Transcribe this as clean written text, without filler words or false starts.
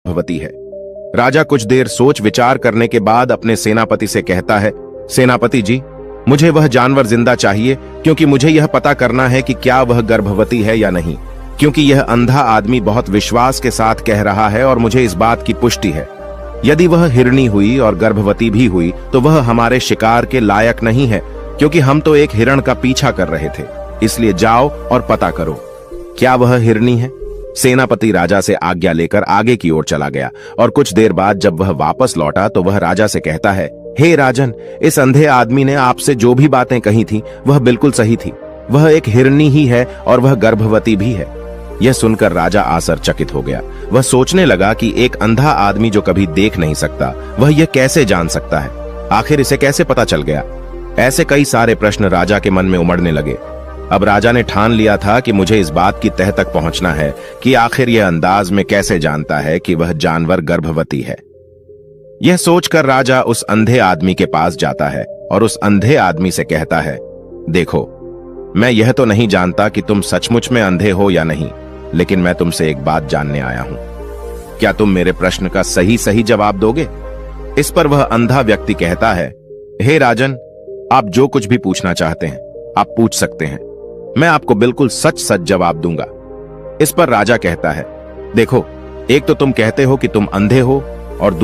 गर्भवती है। राजा कुछ देर सोच विचार करने के बाद अपने सेनापति से कहता है, सेनापति जी, मुझे वह जानवर जिंदा चाहिए, क्योंकि मुझे यह पता करना है कि क्या वह गर्भवती है या नहीं, क्योंकि यह अंधा आदमी बहुत विश्वास के साथ कह रहा है और मुझे इस बात की पुष्टि है। यदि वह हिरणी हुई और गर्भवती भी हुई तो वह हमारे शिकार के लायक नहीं है, क्योंकि हम तो एक हिरण का पीछा कर रहे थे। इसलिए जाओ और पता करो, क्या वह हिरणी है? सेनापति राजा से आज्ञा लेकर आगे की ओर चला गया और कुछ देर बाद जब वह वापस लौटा तो वह राजा से कहता है, हे राजन, इस अंधे आदमी ने आपसे जो भी बातें कही थी वह बिल्कुल सही थी। वह एक हिरणी ही है और वह गर्भवती भी है। यह सुनकर राजा आश्चर्यचकित हो गया। वह सोचने लगा कि एक अंधा आदमी जो कभी देख नहीं सकता, वह यह कैसे जान सकता है? आखिर इसे कैसे पता चल गया? ऐसे कई सारे प्रश्न राजा के मन में उमड़ने लगे। अब राजा ने ठान लिया था कि मुझे इस बात की तह तक पहुंचना है कि आखिर यह अंदाज में कैसे जानता है कि वह जानवर गर्भवती है। यह सोचकर राजा उस अंधे आदमी के पास जाता है और उस अंधे आदमी से कहता है, देखो, मैं यह तो नहीं जानता कि तुम सचमुच में अंधे हो या नहीं, लेकिन मैं तुमसे एक बात जानने आया हूं। क्या तुम मेरे प्रश्न का सही सही जवाब दोगे? इस पर वह अंधा व्यक्ति कहता है, हे राजन, आप जो कुछ भी पूछना चाहते हैं आप पूछ सकते हैं, मैं आपको बिल्कुल सच सच जवाब दूंगा। इस पर राजा कहता है, देखो, एक तो तुम कहते हो कि तुम अंधे हो और